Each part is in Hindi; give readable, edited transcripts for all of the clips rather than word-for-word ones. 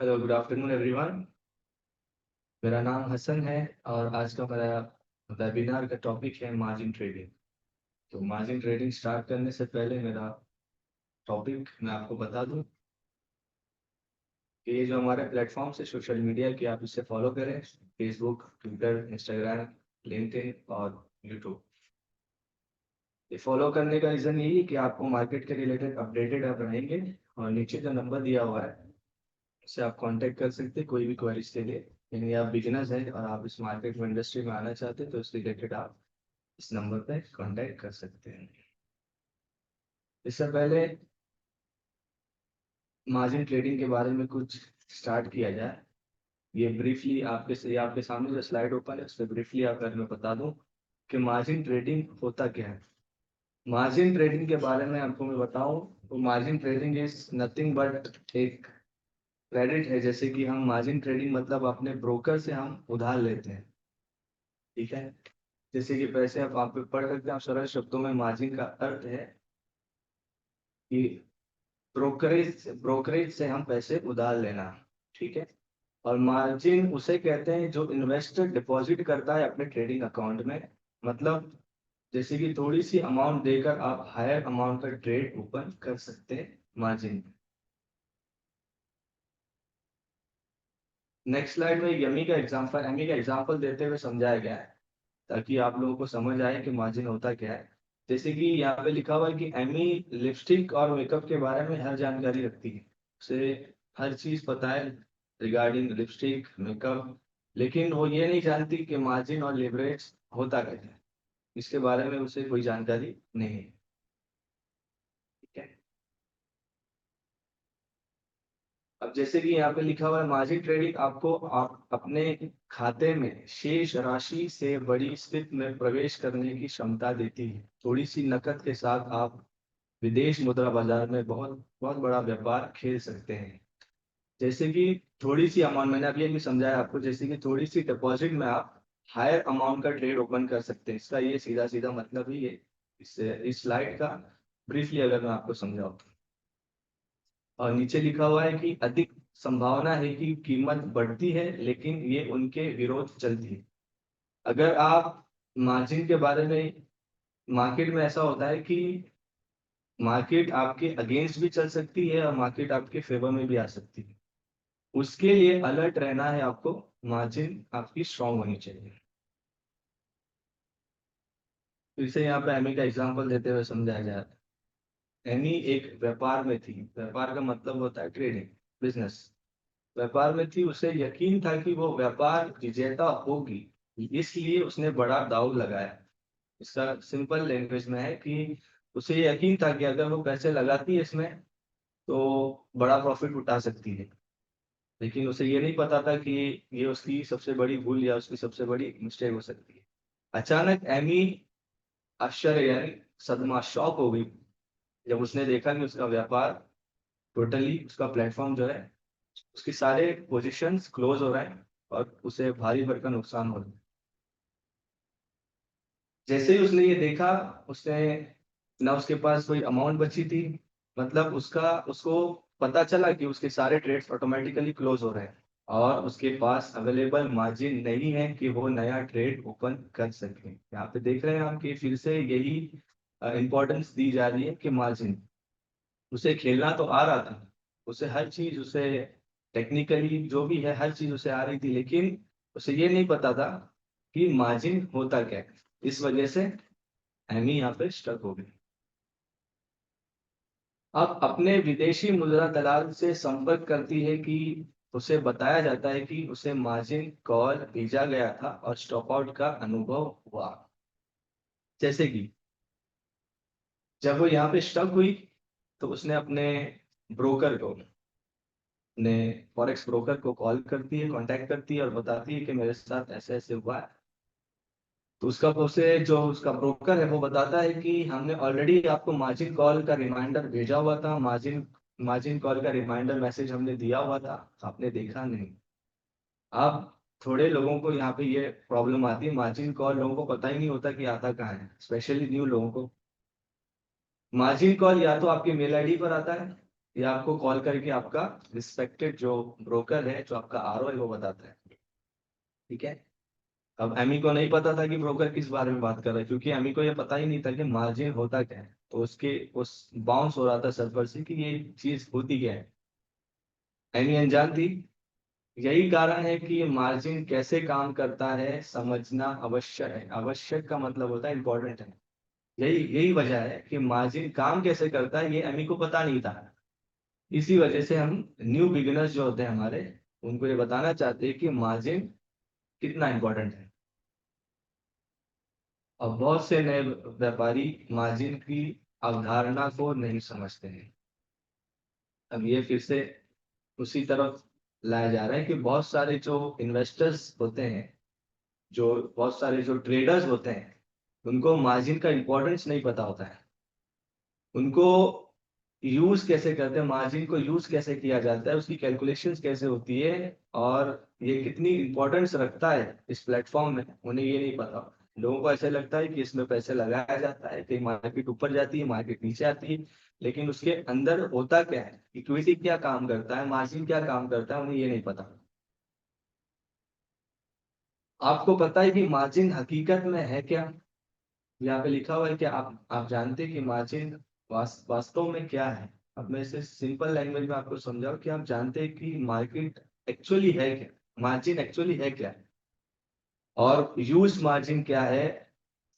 Hello, good afternoon everyone. मेरा नाम हसन है और आज का मेरा वेबिनार का टॉपिक है मार्जिन ट्रेडिंग। तो मार्जिन ट्रेडिंग स्टार्ट करने से पहले मेरा टॉपिक मैं आपको बता दूं कि ये जो हमारे प्लेटफॉर्म्स है सोशल मीडिया की, आप इसे फॉलो करें। फेसबुक, ट्विटर, इंस्टाग्राम, लिंक्डइन और यूट्यूब। ये फॉलो करने का रीज़न यही है कि आपको मार्केट के रिलेटेड अपडेटेड आप रहेंगे। और नीचे जो नंबर दिया हुआ है उससे आप कांटेक्ट कर सकते हैं कोई भी क्वेरीज के लिए। यानी आप बिगिनर्स हैं और आप इस मार्केट में इंडस्ट्री में आना चाहते हैं तो इस रिलेटेड आप इस नंबर पे कांटेक्ट कर सकते हैं। इससे पहले मार्जिन ट्रेडिंग के बारे में कुछ स्टार्ट किया जाए। ये ब्रीफली आपके सामने जो स्लाइड ओपन है उस पर ब्रीफली अगर मैं बता दूं कि मार्जिन ट्रेडिंग होता क्या है। मार्जिन ट्रेडिंग के बारे में आपको मैं बताऊं तो margin trading is nothing but एक क्रेडिट है। जैसे कि हम मार्जिन ट्रेडिंग मतलब अपने ब्रोकर से हम उधार लेते हैं, ठीक है। जैसे कि पैसे आप वहाँ पे पढ़ सकते हैं। आप सरल शब्दों में मार्जिन का अर्थ है कि ब्रोकरेज ब्रोकरेज से हम पैसे उधार लेना, ठीक है। और मार्जिन उसे कहते हैं जो इन्वेस्टर डिपॉजिट करता है अपने ट्रेडिंग अकाउंट में। मतलब जैसे कि थोड़ी सी अमाउंट देकर आप हायर अमाउंट का ट्रेड ओपन कर सकते हैं मार्जिन। नेक्स्ट स्लाइड में एमी का एग्जांपल देते हुए समझाया गया है ताकि आप लोगों को समझ आए कि मार्जिन होता क्या है। जैसे कि यहाँ पे लिखा हुआ है कि एमी लिपस्टिक और मेकअप के बारे में हर जानकारी रखती है। उसे हर चीज पता है रिगार्डिंग लिपस्टिक मेकअप, लेकिन वो ये नहीं जानती कि मार्जिन और लिवरेज होता क्या है। इसके बारे में उसे कोई जानकारी नहीं है, ठीक है। अब जैसे कि यहाँ पे लिखा हुआ है मार्जिन ट्रेडिंग आपको आप अपने खाते में शेष राशि से बड़ी स्थिति में प्रवेश करने की क्षमता देती है। थोड़ी सी नकद के साथ आप विदेश मुद्रा बाजार में बहुत बहुत बड़ा व्यापार खेल सकते हैं। जैसे कि थोड़ी सी अमाउंट, मैंने अभी अभी समझाया आपको, जैसे कि थोड़ी सी डिपॉजिट में आप हायर अमाउंट का ट्रेड ओपन कर सकते हैं। इसका ये सीधा सीधा मतलब ही है। इस स्लाइड का ब्रीफली अगर मैं आपको समझाऊं और नीचे लिखा हुआ है कि अधिक संभावना है कि कीमत बढ़ती है लेकिन ये उनके विरोध चलती है। अगर आप मार्जिन के बारे में, मार्केट में ऐसा होता है कि मार्केट आपके अगेंस्ट भी चल सकती है और मार्केट आपके फेवर में भी आ सकती है। उसके लिए अलर्ट रहना है आपको। मार्जिन आपकी स्ट्रांग होनी चाहिए। तो इसे यहाँ पे एमी का एग्जांपल देते हुए समझाया जाए। एमी एक व्यापार में थी। व्यापार का मतलब होता है ट्रेडिंग, बिजनेस। व्यापार में थी, उसे यकीन था कि वो व्यापार विजेता होगी, इसलिए उसने बड़ा दांव लगाया। इसका सिंपल लैंग्वेज में है कि उसे यकीन था कि अगर वो पैसे लगाती है इसमें तो बड़ा प्रॉफिट उठा सकती है। लेकिन उसे ये नहीं पता था कि ये उसकी सबसे बड़ी भूल या उसकी सबसे बड़ी मिस्टेक हो सकती है। अचानक एमी आश्चर्य यानी सदमा, शॉक हो गई जब उसने देखा कि उसका व्यापार टोटली, उसका प्लेटफॉर्म जो है, उसके सारे पोजीशंस क्लोज हो रहे हैं और उसे भारी भरकम नुकसान हो रहा है। जैसे ही उसने ये देखा, उसने ना उसके पास कोई अमाउंट बची थी। मतलब उसको पता चला कि उसके सारे ट्रेड्स ऑटोमेटिकली क्लोज हो रहे हैं और उसके पास अवेलेबल मार्जिन नहीं है कि वो नया ट्रेड ओपन कर सके। यहाँ पे देख रहे हैं आप कि फिर से यही इंपॉर्टेंस दी जा रही है कि मार्जिन। उसे खेलना तो आ रहा था, उसे हर चीज, उसे टेक्निकली जो भी है हर चीज उसे आ रही थी, लेकिन उसे ये नहीं पता था कि मार्जिन होता क्या है। इस वजह से एमी यहाँ पे स्टक हो गई। अब अपने विदेशी मुद्रा दलाल से संपर्क करती है कि उसे बताया जाता है कि उसे मार्जिन कॉल भेजा गया था और स्टॉप आउट का अनुभव हुआ। जैसे कि जब वो यहाँ पे स्टक हुई तो उसने अपने ब्रोकर को, ने फॉरेक्स ब्रोकर को कॉल करती है, कांटेक्ट करती है और बताती है कि मेरे साथ ऐसे ऐसे हुआ है। तो उसका उसे जो उसका ब्रोकर है वो बताता है कि हमने ऑलरेडी आपको मार्जिन कॉल का रिमाइंडर भेजा हुआ था, मार्जिन मार्जिन कॉल का रिमाइंडर मैसेज हमने दिया हुआ था, आपने देखा नहीं। अब थोड़े लोगों को यहाँ पे ये प्रॉब्लम आती है, मार्जिन कॉल लोगों को पता ही नहीं होता कि आता कहाँ है, स्पेशली न्यू लोगों को। मार्जिन कॉल या तो आपके मेल आईडी पर आता है ये आपको कॉल करके आपका रिस्पेक्टेड जो ब्रोकर है, जो आपका आरओ है, वो बताता है। ठीक है। अब एमी को नहीं पता था कि ब्रोकर किस बारे में बात कर रहा है, क्योंकि एमी को ये पता ही नहीं था कि मार्जिन होता क्या है। तो उसके उस बाउंस हो रहा था सर्वर से कि ये चीज होती क्या है। एमी अनजान थी। यही कारण है कि मार्जिन कैसे काम करता है समझना आवश्यक है। आवश्यक का मतलब होता है इंपॉर्टेंट है। यही यही वजह है कि मार्जिन काम कैसे करता है ये एमी को पता नहीं था। इसी वजह से हम न्यू बिगिनर्स जो होते हैं हमारे, उनको ये बताना चाहते हैं कि मार्जिन कितना इंपॉर्टेंट है। और बहुत से नए व्यापारी मार्जिन की अवधारणा को नहीं समझते हैं। अब ये फिर से उसी तरफ लाया जा रहा है कि बहुत सारे जो इन्वेस्टर्स होते हैं, जो बहुत सारे जो ट्रेडर्स होते हैं, उनको मार्जिन का इम्पोर्टेंस नहीं पता होता है। उनको यूज कैसे करते हैं, मार्जिन को यूज कैसे किया जाता है, उसकी कैलकुलेशंस कैसे होती है, और ये कितनी इंपॉर्टेंस रखता है इस प्लेटफॉर्म में, उन्हें ये नहीं पता। लोगों को ऐसा लगता है कि इसमें पैसे लगाया जाता है, कहीं मार्केट ऊपर जाती है, मार्केट नीचे आती है, लेकिन उसके अंदर होता क्या है, इक्विटी क्या काम करता है, मार्जिन क्या काम करता है, उन्हें ये नहीं पता। आपको पता है कि मार्जिन हकीकत में है क्या? यहाँ पे लिखा हुआ है कि आप जानते हैं कि मार्जिन वास्तव में क्या है। अब मैं इसे सिंपल लैंग्वेज में आपको समझाऊं कि आप जानते हैं कि मार्केट एक्चुअली है क्या, मार्जिन एक्चुअली है क्या, और यूज मार्जिन क्या है,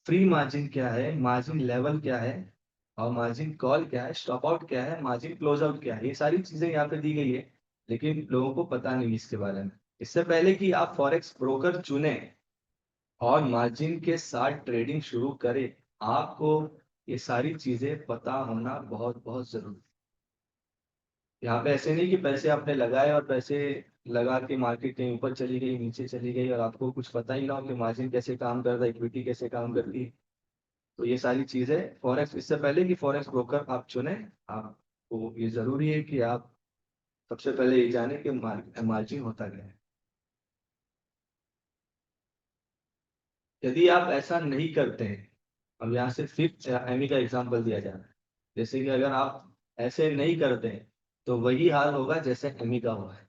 फ्री मार्जिन क्या है, मार्जिन लेवल क्या है, और मार्जिन कॉल क्या है, स्टॉप आउट क्या है, मार्जिन क्लोज आउट क्या है। ये सारी चीजें यहाँ पे दी गई है, लेकिन लोगों को पता नहीं इसके बारे में। इससे पहले कि आप फॉरेक्स ब्रोकर चुने और मार्जिन के साथ ट्रेडिंग शुरू करें, आपको ये सारी चीजें पता होना बहुत बहुत जरूरी है। यहाँ पे ऐसे नहीं कि पैसे आपने लगाए और पैसे लगा के मार्केट कहीं ऊपर चली गई, नीचे चली गई, और आपको कुछ पता ही ना हो कि मार्जिन कैसे काम करता है, इक्विटी कैसे काम करती है। तो ये सारी चीजें फॉरेक्स, इससे पहले कि फॉरेक्स ब्रोकर आप चुने, आपको ये जरूरी है कि आप सबसे पहले ये जाने कि मार्जिन होता क्या है। यदि आप ऐसा नहीं करते हैं, अब यहाँ से फिफ्थ एमी का एग्जांपल दिया जा रहा है, जैसे कि अगर आप ऐसे नहीं करते हैं, तो वही हाल होगा जैसे एमी का हुआ है।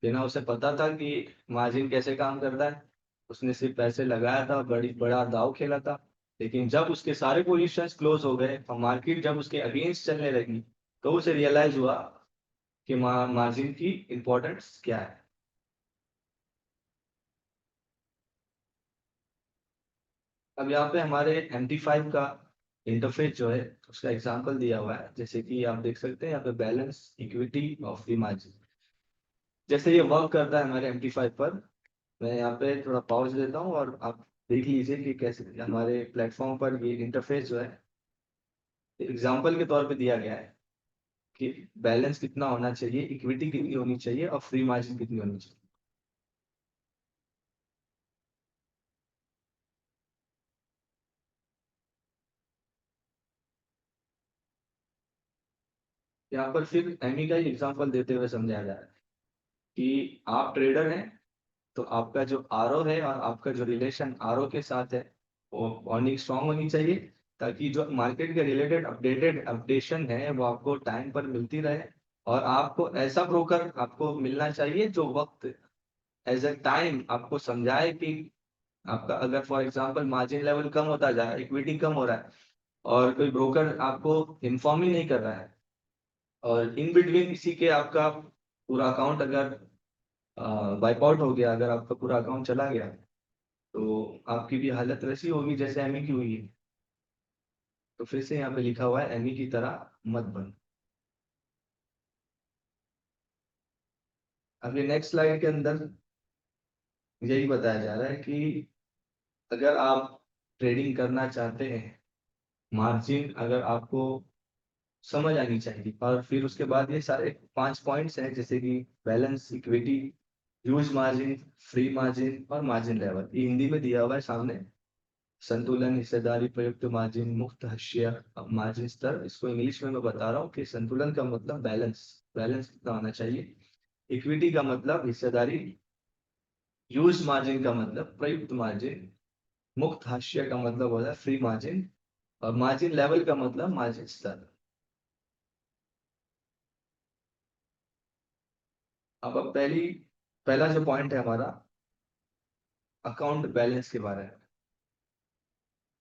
बिना उसे पता था कि मार्जिन कैसे काम करता है, उसने सिर्फ पैसे लगाया था, बड़ी बड़ा दाव खेला था। लेकिन जब उसके सारे पोजीशंस क्लोज हो गए और मार्केट जब उसके अगेंस्ट चलने लगी, तो उसे रियलाइज हुआ कि मार्जिन की इंपॉर्टेंस क्या है। अब यहाँ पे हमारे MT5 का इंटरफेस जो है, उसका एग्जांपल दिया हुआ है। जैसे कि आप देख सकते हैं यहाँ पे balance equity of the margin, जैसे ये वर्क करता है हमारे MT5 पर। मैं यहाँ पे थोड़ा पॉज देता हूँ और आप देख लीजिए कि कैसे हमारे प्लेटफॉर्म पर ये इंटरफेस जो है एग्जांपल के तौर पे दिया गया है कि बैलेंस कितना होना चाहिए, इक्विटी कितनी होनी चाहिए, और फ्री मार्जिन कितनी होनी चाहिए। यहाँ पर फिर एमी का ही एग्जांपल देते हुए समझाया जा रहा है कि आप ट्रेडर हैं, तो आपका जो आरओ है और आपका जो रिलेशन आरओ के साथ है, वो बॉन्डिंग स्ट्रांग होनी चाहिए, ताकि जो मार्केट के रिलेटेड अपडेटेड अपडेशन है वो आपको टाइम पर मिलती रहे। और आपको ऐसा ब्रोकर आपको मिलना चाहिए जो वक्त एज ए टाइम आपको समझाए कि आपका अगर फॉर एग्जांपल मार्जिन लेवल कम होता जा रहा है, इक्विटी कम हो रहा है, और कोई ब्रोकर आपको इन्फॉर्म ही नहीं कर रहा है, और इन बिटवीन इसी के आपका पूरा अकाउंट अगर वाइप आउट हो गया, अगर आपका पूरा अकाउंट चला गया, तो आपकी भी हालत वैसी होगी जैसे एमी की हुई है। तो फिर से यहाँ पे लिखा हुआ है एमी की तरह मत बन। अभी नेक्स्ट स्लाइड के अंदर यही बताया जा रहा है कि अगर आप ट्रेडिंग करना चाहते हैं, मार्जिन अगर आपको समझ आनी चाहिए, और फिर उसके बाद ये सारे 5 पॉइंट्स हैं, जैसे कि balance equity, huge margin, free margin और मार्जिन लेवल। ये हिंदी में दिया हुआ है सामने। संतुलन, हिस्सेदारी, प्रयुक्त मार्जिन, मुक्त हाशिया, मार्जिन स्तर। इसको इंग्लिश में मैं बता रहा हूँ कि संतुलन का मतलब बैलेंस, बैलेंस कितना होना चाहिए। इक्विटी का मतलब हिस्सेदारी, यूज मार्जिन का मतलब प्रयुक्त मार्जिन, मुक्त हाशिया का मतलब होता है फ्री मार्जिन, और मार्जिन लेवल का मतलब मार्जिन स्तर। अब पहला जो पॉइंट है हमारा अकाउंट बैलेंस के बारे में।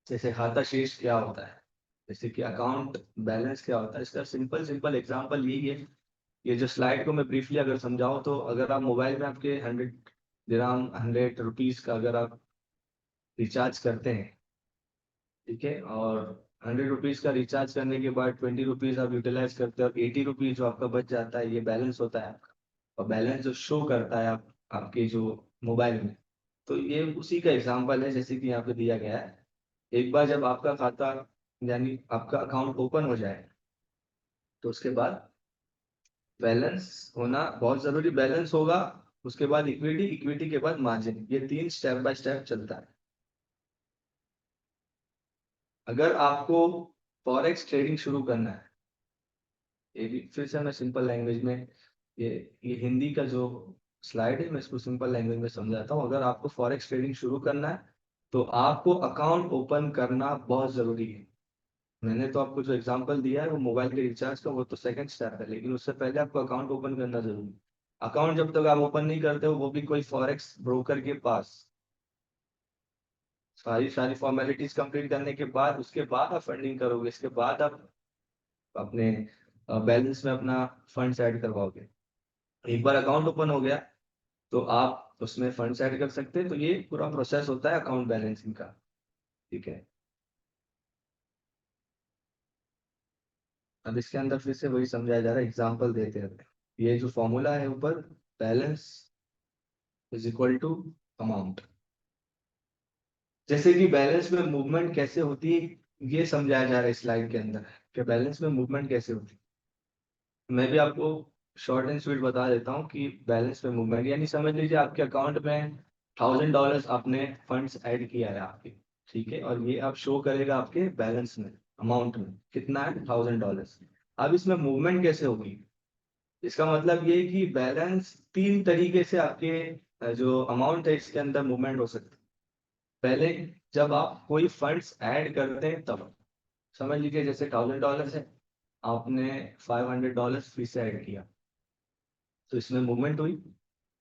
जैसे खाता शेष क्या होता है, जैसे कि अकाउंट बैलेंस क्या होता है, इसका सिंपल सिंपल एग्जांपल यही है। ये जो स्लाइड को मैं ब्रीफली अगर समझाऊं तो अगर आप मोबाइल में आपके 100 दिरहम 100 रुपीज का अगर आप रिचार्ज करते हैं, ठीक है, और 100 रुपीज का रिचार्ज करने के बाद 20 रुपीज आप यूटिलाइज करते हैं और 80 रुपीज जो आपका बच जाता है, ये बैलेंस होता है आपका। और बैलेंस जो शो करता है आपके जो मोबाइल में, तो ये उसी का एग्जांपल है जैसे कि यहाँ पे दिया गया है। एक बार जब आपका खाता यानी आपका अकाउंट ओपन हो जाए तो उसके बाद बैलेंस होना बहुत जरूरी, बैलेंस होगा, उसके बाद इक्विटी, इक्विटी के बाद मार्जिन, ये तीन स्टेप बाय स्टेप चलता है। अगर आपको फॉरेक्स ट्रेडिंग शुरू करना है, ये भी फिर से मैं सिंपल लैंग्वेज में, ये ये हिंदी का जो स्लाइड है मैं इसको सिंपल लैंग्वेज में समझाता हूँ। अगर आपको फॉरेक्स ट्रेडिंग शुरू करना है तो आपको अकाउंट ओपन करना बहुत जरूरी है। मैंने तो आपको जो एग्जांपल दिया है वो मोबाइल के रिचार्ज का, वो तो सेकंड स्टेप है, लेकिन उससे पहले आपको अकाउंट ओपन करना जरूरी है। अकाउंट जब तक आप ओपन नहीं करते हो, वो भी कोई फॉरेक्स ब्रोकर के पास, सारी सारी फॉर्मेलिटीज कंप्लीट करने के बाद, उसके बाद आप फंडिंग करोगे, इसके बाद आप अपने बैलेंस में अपना फंड्स ऐड करवाओगे। एक बार अकाउंट ओपन हो गया तो आप उसमें फंड्स ऐड कर सकते हैं। तो ये पूरा प्रोसेस होता है अकाउंट बैलेंसिंग का, ठीक है। अब इसके अंदर फिर से वही समझाया जा रहा है, एग्जांपल देते हैं। ये जो फॉर्मूला है ऊपर, balance is equal to amount. जैसे कि बैलेंस में मूवमेंट कैसे होती है ये समझाया जा रहा है स्लाइड के अंदर, कि बैलेंस में मूवमेंट कैसे होती है। मैं भी आपको शॉर्ट एंड स्वीट बता देता हूँ कि बैलेंस में मूवमेंट यानी समझ लीजिए आपके अकाउंट में $1000 आपने फंड्स ऐड किया है आपके, ठीक है, और ये आप शो करेगा आपके बैलेंस में, अमाउंट में कितना है, $1000। अब इसमें मूवमेंट कैसे होगी, इसका मतलब ये है कि बैलेंस तीन तरीके से आपके जो अमाउंट है इसके अंदर मूवमेंट हो सकती है। पहले जब आप कोई फंड्स ऐड करते हैं तब, समझ लीजिए जैसे $1000 है, आपने $500 फीस से ऐड किया, तो इसमें मूवमेंट हुई,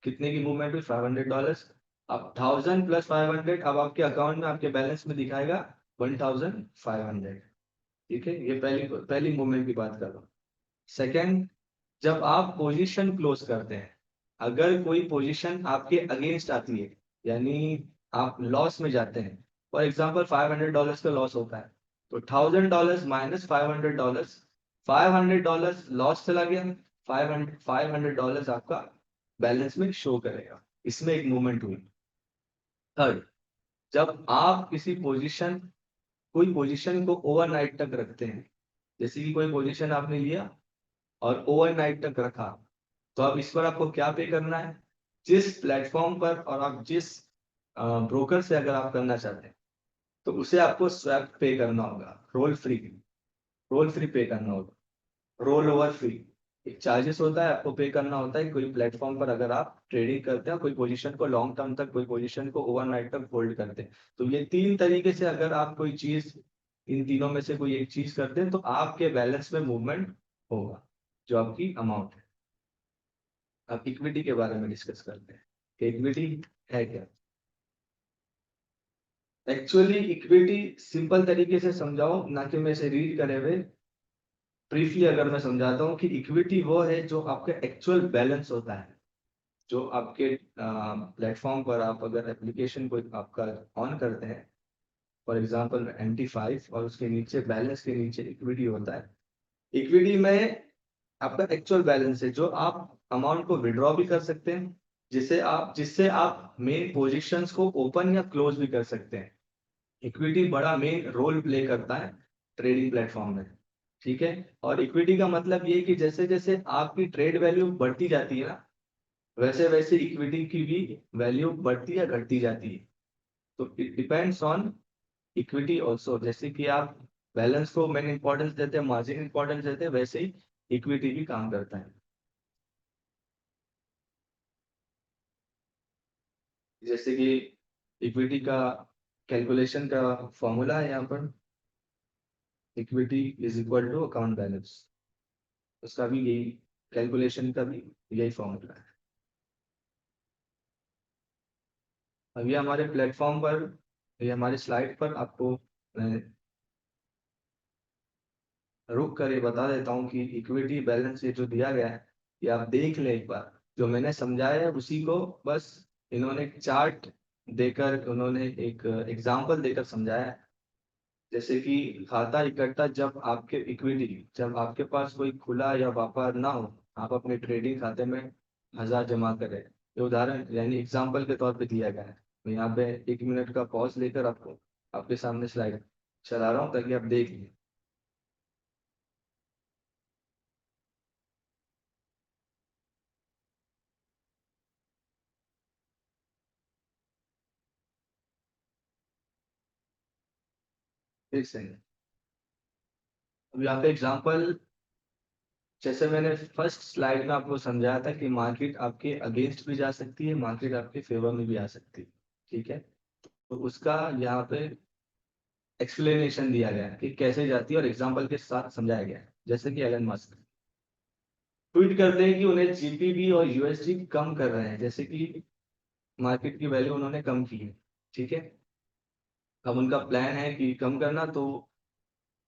कितने की मूवमेंट हुई, $500। अब 1000 + 500 अब आपके अकाउंट में आपके बैलेंस में दिखाएगा 1500, ठीक है। ये पहली पहली मूवमेंट की बात कर रहा हूँ। सेकेंड, जब आप पोजीशन क्लोज करते हैं, अगर कोई पोजीशन आपके अगेंस्ट आती है, यानी आप लॉस में जाते हैं, फॉर एग्जाम्पल $500 का लॉस होता है, तो $1000 माइनस $500, $500 लॉस चला गया, $500 आपका बैलेंस में शो करेगा, इसमें एक मूवमेंट हुई। थर्ड, जब आप कोई पोजीशन को ओवरनाइट तक रखते हैं, जैसे कि कोई पोजीशन आपने लिया और ओवरनाइट तक रखा, तो अब इस पर आपको क्या पे करना है, जिस प्लेटफॉर्म पर और आप जिस ब्रोकर से अगर आप करना चाहते हैं, तो उसे आपको स्वैप पे करना होगा, रोल फ्री पे करना होगा, रोल ओवर फ्री। एक चार्जेस होता है आपको पे करना होता है कोई प्लेटफॉर्म पर अगर आप ट्रेडिंग करते हैं, कोई पोजीशन को लॉन्ग टर्म तक, कोई पोजीशन को ओवरनाइट तक होल्ड करते हैं। तो ये तीन तरीके से अगर आप कोई चीज, इन तीनों में से कोई एक चीज करते हैं तो आपके बैलेंस में मूवमेंट होगा, जो आपकी अमाउंट है। अब इक्विटी के बारे में डिस्कस करते हैं, इक्विटी है क्या। एक्चुअली इक्विटी सिंपल तरीके से समझाओ ना कि मैं इसे रीड करे हुए, ब्रीफली अगर मैं समझाता हूँ कि इक्विटी वो है जो आपका एक्चुअल बैलेंस होता है, जो आपके प्लेटफॉर्म पर आप अगर एप्लीकेशन को आपका ऑन करते हैं, फॉर एग्जांपल MT5, और उसके नीचे बैलेंस के नीचे इक्विटी होता है। इक्विटी में आपका एक्चुअल बैलेंस है, जो आप अमाउंट को विड्रॉ भी कर सकते हैं, जिससे आप मेन पोजीशंस को ओपन या क्लोज भी कर सकते हैं। इक्विटी बड़ा मेन रोल प्ले करता है ट्रेडिंग प्लेटफॉर्म में, ठीक है। और इक्विटी का मतलब ये है कि जैसे जैसे आपकी ट्रेड वैल्यू बढ़ती जाती है ना, वैसे वैसे इक्विटी की भी वैल्यू बढ़ती या घटती जाती है। तो it depends on equity also, जैसे कि आप बैलेंस को मेन इंपॉर्टेंस देते हैं, मार्जिन इंपॉर्टेंस देते हैं, वैसे ही इक्विटी भी काम करता है। जैसे कि इक्विटी का कैलकुलेशन का फॉर्मूला है यहाँ पर, equity is equal to account balance, उसका भी यही, कैलकुलेशन का भी यही फॉर्मूला है। अभी हमारे प्लेटफॉर्म पर, ये हमारी स्लाइड पर आपको मैं रुक कर ये बता देता हूँ कि इक्विटी बैलेंस ये जो दिया गया है, ये आप देख लें एक बार। जो मैंने समझाया है उसी को बस इन्होंने एक चार्ट देकर, उन्होंने एक एग्जाम्पल देकर समझाया है। जैसे कि खाता इकट्ठा, जब आपके इक्विटी, जब आपके पास कोई खुला या व्यापार ना हो, आप अपने ट्रेडिंग खाते में 1000 जमा करें। ये उदाहरण यानी एग्जाम्पल के तौर पे दिया गया है। मैं यहाँ पे 1 मिनट का पॉज लेकर आपको आपके सामने स्लाइड चला रहा हूँ ताकि आप देख लें। देख सही। अब यहाँ पे एग्जाम्पल, जैसे मैंने फर्स्ट स्लाइड में आपको समझाया था कि मार्केट आपके अगेंस्ट भी जा सकती है, मार्केट आपके फेवर में भी आ सकती है। ठीक है, तो उसका यहाँ पे एक्सप्लेनेशन दिया गया है कि कैसे जाती है और एग्जाम्पल के साथ समझाया गया है। जैसे कि एलन मस्क ट्वीट करते हैं कि उन्हें जीपीबी और यूएसडी कम कर रहे हैं, जैसे कि मार्केट की वैल्यू उन्होंने कम की है। ठीक है, अब उनका प्लान है कि कम करना, तो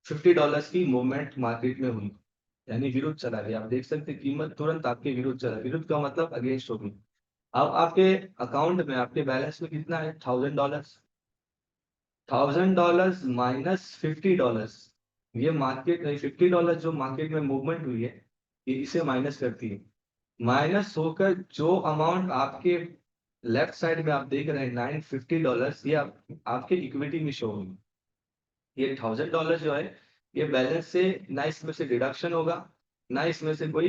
$50 की मूवमेंट मार्केट में हुई, यानी विरुद्ध चला गया। आप देख सकते हैं कीमत तुरंत आपके विरुद्ध चला, विरुद्ध का मतलब अगेंस्ट होगी। अब आपके अकाउंट में, आपके बैलेंस में कितना है? $1000। $1000 माइनस $50, ये मार्केट $50 जो मार्केट में मूवमेंट हुई है, ये इसे माइनस करती है। माइनस होकर जो अमाउंट आपके लेफ्ट साइड में आप देख रहे हैं $950, ये आपके इक्विटी में शो होगी। ये $1000 जो है, ये बैलेंस से ना इसमें से डिडक्शन होगा, ना इसमें से कोई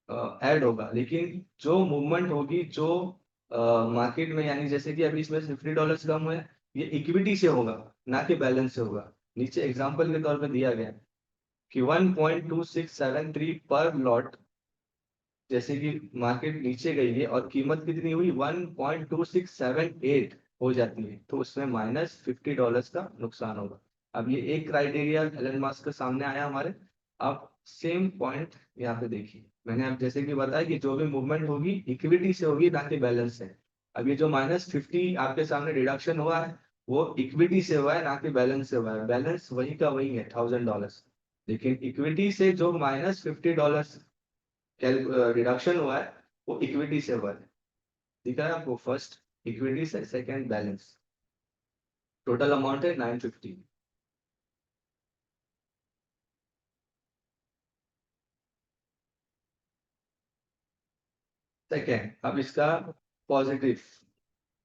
ऐड होगा, लेकिन जो मूवमेंट होगी जो मार्केट में, यानी जैसे कि अभी इसमें से $50 कम हुआ है, ये इक्विटी से होगा, ना कि बैलेंस से होगा। नीचे एग्जांपल के तौर पे दिया गया है कि 1.2673 पर लॉट, जैसे कि मार्केट नीचे गई है और कीमत कितनी हुई 1.2678 हो जाती है, तो उसमें माइनस $50 का नुकसान होगा। अब ये एक क्राइटेरिया एलन मस्क के सामने आया हमारे। अब सेम पॉइंट यहाँ पे देखिए, मैंने अब जैसे कि बताया कि जो भी मूवमेंट होगी इक्विटी से होगी, ना कि बैलेंस से। अब ये जो -50 आपके सामने डिडक्शन हुआ है, वो इक्विटी से हुआ है, ना कि बैलेंस से हुआ है। बैलेंस वही का वही है, $1000, लेकिन इक्विटी से जो -$50 रिडक्शन हुआ है, वो इक्विटी से हुआ है। दिखा है आपको? फर्स्ट इक्विटी से, सेकंड बैलेंस। टोटल अमाउंट है 950। सेकेंड, अब इसका पॉजिटिव।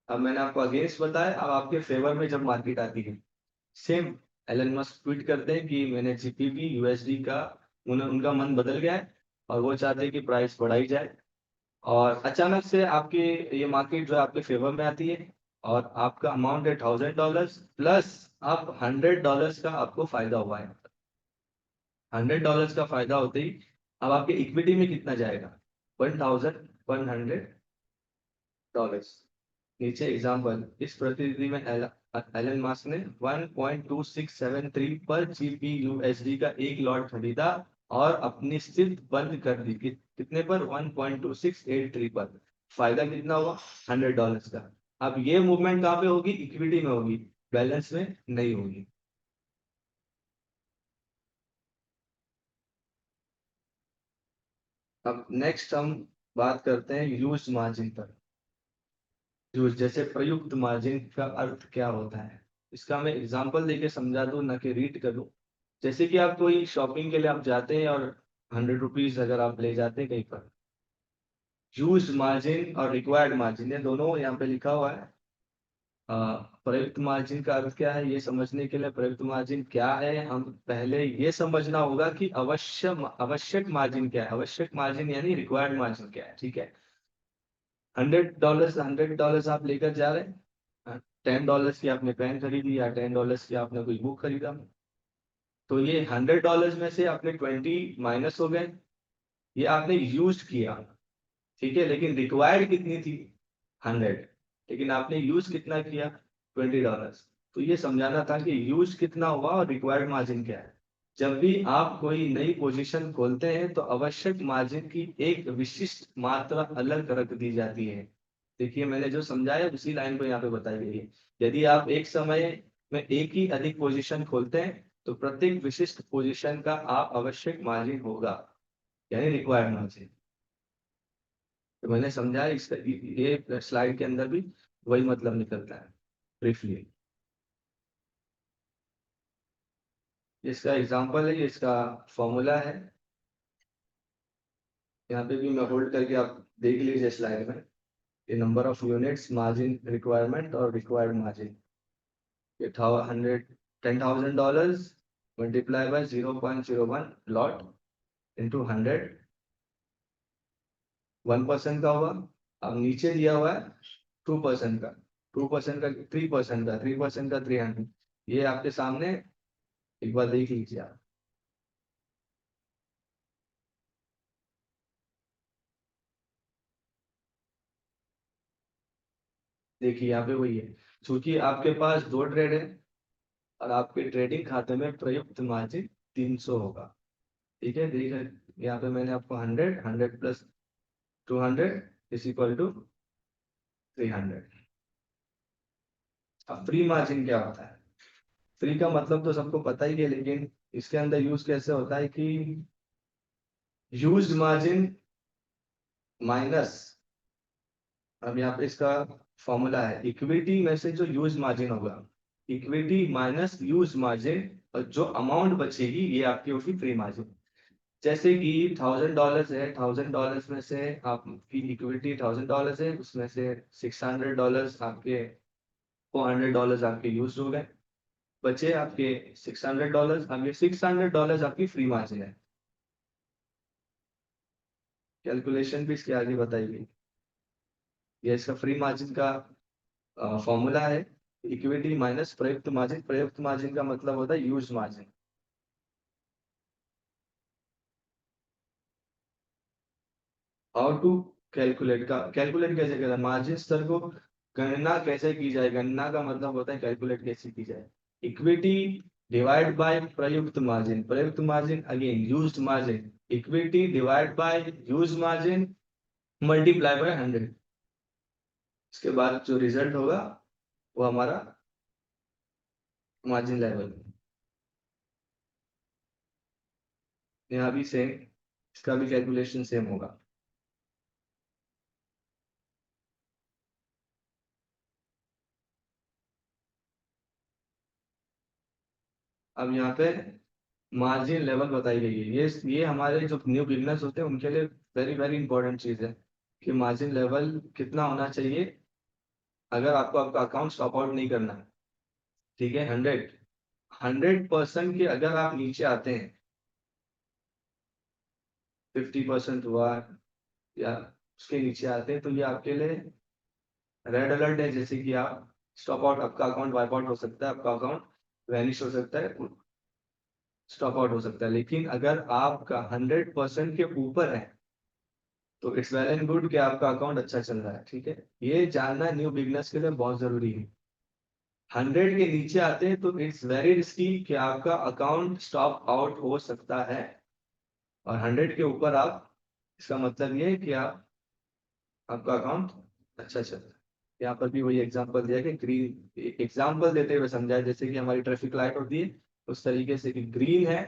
अब मैंने आपको अगेंस्ट बताया, अब आपके फेवर में जब मार्केट आती है, सेम एलन मस्क ट्वीट करते हैं कि मैंने जीपीपी यूएसडी का, उनका मन बदल गया है और वो चाहते हैं कि प्राइस बढ़ाई जाए। और अचानक से आपके ये मार्केट जो है आपके फेवर में आती है, और आपका अमाउंट है $1000 प्लस आप $100 का आपको फायदा हुआ है। $100 का फायदा होते ही अब आपके इक्विटी में कितना जाएगा? $1100। नीचे एग्जाम्पल, इस परिस्थिति में एलन मास्क ने 1.2673 पर जीपीयूएसडी का एक लॉट खरीदा और अपनी स्थिति बंद कर दी। कितने पर? 1.2683 पर। फायदा कितना हुआ? $100 का। अब ये मूवमेंट कहाँ पे होगी? इक्विटी में होगी, बैलेंस में नहीं होगी। अब नेक्स्ट हम बात करते हैं यूज मार्जिन पर। यूज जैसे प्रयुक्त मार्जिन का अर्थ क्या होता है, इसका मैं एग्जांपल देके समझा दूं, ना कि रीड करूं। जैसे कि आप कोई शॉपिंग के लिए आप जाते हैं और ₹100 अगर आप ले जाते हैं कहीं पर, यूज मार्जिन और रिक्वायर्ड मार्जिन, ये दोनों यहाँ पे लिखा हुआ है। अ, प्रयुक्त मार्जिन का अर्थ क्या है, ये समझने के लिए प्रयुक्त मार्जिन क्या है, हम पहले ये समझना होगा कि आवश्यक मार्जिन क्या है। आवश्यक मार्जिन यानी रिक्वायर्ड मार्जिन क्या है। ठीक है, $100 आप लेकर जा रहे हैं, $10 की आपने पेन खरीदी या $10 की आपने कोई बुक खरीदा, तो ये $100 में से अपने 20 माइनस हो गए, ये आपने यूज किया। ठीक है, लेकिन रिक्वायर्ड कितनी थी? 100, लेकिन आपने यूज कितना किया? $20। तो ये समझाना था कि यूज कितना हुआ और रिक्वायर्ड मार्जिन क्या है। जब भी आप कोई नई पोजीशन खोलते हैं तो आवश्यक मार्जिन की एक विशिष्ट मात्रा अलग रख दी जाती है। देखिए मैंने जो समझाया उसी लाइन को यहाँ पे बताई गई है। यदि आप एक समय में एक ही अधिक पोजीशन खोलते हैं तो प्रत्येक विशिष्ट पोजीशन का आप आवश्यक मार्जिन होगा, यानी रिक्वायर्ड मार्जिन। तो मैंने समझा इसका ये स्लाइड के अंदर भी वही मतलब निकलता है ब्रीफली। इसका एग्जांपल है, इसका फॉर्मूला है, यहाँ पे भी मैं होल्ड करके आप देख लीजिए स्लाइड में। ये number of units, margin requirement और रिक्वायर्ड मार्जिन। ये $10,000 मल्टीप्लाई बाय 0.01 लॉट इंटू 100, 1% का हुआ। अब नीचे दिया हुआ है 2% का, 2% का 3% का, 3% का 300। ये आपके सामने एक बार देख लीजिए आप। देखिए यहाँ पे वही है, क्योंकि आपके पास दो ट्रेड है और आपके ट्रेडिंग खाते में प्रयुक्त मार्जिन 300 होगा। ठीक है, देखिए यहाँ पे मैंने आपको 100 प्लस 200 इज इक्वल टू 300। अब फ्री मार्जिन क्या होता है? फ्री का मतलब तो सबको पता ही है, लेकिन इसके अंदर यूज कैसे होता है कि यूज्ड मार्जिन माइनस, अब यहाँ पे इसका फॉर्मूला है इक्विटी में से जो यूज मार्जिन होगा, इक्विटी माइनस यूज मार्जिन, और जो अमाउंट बचेगी ये आपकी होगी फ्री मार्जिन। जैसे कि $1,000 है, $1,000 में से आपकी इक्विटी $1,000 है, उसमें से $600 आपके, $400 आपके यूज हो गए, बचे आपके $600। अब ये $600 आपकी फ्री मार्जिन है। कैलकुलेशन भी इसके आगे बताई गई। ये इसका फ्री मार्जिन का फॉर्मूला है, इक्विटी माइनस प्रयुक्त मार्जिन। प्रयुक्त मार्जिन का मतलब होता है use margin. How to calculate, का कैलकुलेट कैसे करना, मार्जिन स्तर को गणना कैसे की जाए, गणना का मतलब होता है कैलकुलेट कैसे की जाए। इक्विटी डिवाइड बाय प्रयुक्त मार्जिन, प्रयुक्त margin again used margin, equity divide by use margin multiply by 100। इसके बाद जो रिजल्ट होगा वो हमारा मार्जिन लेवल। यहाँ भी सेम, इसका भी कैलकुलेशन सेम होगा। अब यहाँ पे मार्जिन लेवल बताई गई है। ये हमारे जो न्यू बिगनर्स होते हैं उनके लिए वेरी वेरी इंपॉर्टेंट चीज है कि मार्जिन लेवल कितना होना चाहिए अगर आपको आपका अकाउंट स्टॉप आउट नहीं करना है। ठीक है, 100% के अगर आप नीचे आते हैं, 50% हुआ या उसके नीचे आते हैं, तो ये आपके लिए रेड अलर्ट है। जैसे कि आप स्टॉप आउट, आपका अकाउंट वाइप आउट हो सकता है, आपका अकाउंट वैनिश हो सकता है, स्टॉप आउट हो सकता है। लेकिन अगर आपका 100% के ऊपर है तो इट्स वेल एंड गुड कि आपका अकाउंट अच्छा चल रहा है। ठीक है, ये जानना न्यू बिगनर्स के लिए बहुत जरूरी है। 100 के नीचे आते हैं तो इट्स वेरी रिस्की कि आपका अकाउंट स्टॉप आउट हो सकता है, और 100 के ऊपर आप, इसका मतलब ये है कि आप, आपका अकाउंट अच्छा चल रहा है। यहाँ पर भी वही एग्जांपल दिया कि ग्रीन, एग्जांपल देते हुए समझाया जैसे कि हमारी ट्रैफिक लाइट होती है उस तरीके से कि ग्रीन है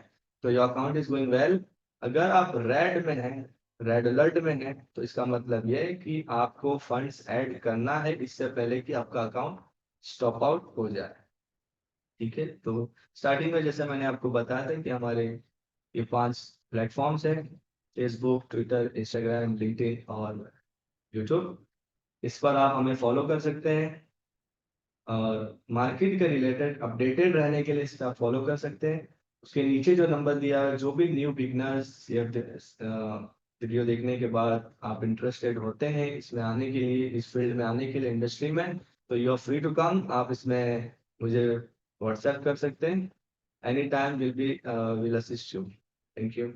तो your account is going well. अगर आप रेड में हैं, रेड अलर्ट में हैं, तो इसका मतलब ये है कि आपको फंड्स ऐड करना है इससे पहले कि आपका अकाउंट स्टॉप आउट हो जाए। ठीक है, तो स्टार्टिंग में जैसे मैंने आपको बताया था कि हमारे ये 5 प्लेटफॉर्म्स हैं, फेसबुक, ट्विटर, इंस्टाग्राम, लिंक्डइन और यूट्यूब। इस पर आप हमें फॉलो कर सकते हैं और मार्केट के रिलेटेड अपडेटेड रहने के लिए इसका फॉलो कर सकते हैं। उसके नीचे जो नंबर दिया है, जो भी न्यू बिगनर्स या वीडियो देखने के बाद आप इंटरेस्टेड होते हैं इसमें आने के लिए, इस फील्ड में आने के लिए, इंडस्ट्री में, तो you are free to come. आप इसमें मुझे व्हाट्सएप कर सकते हैं। Any time will be will assist you. Thank you.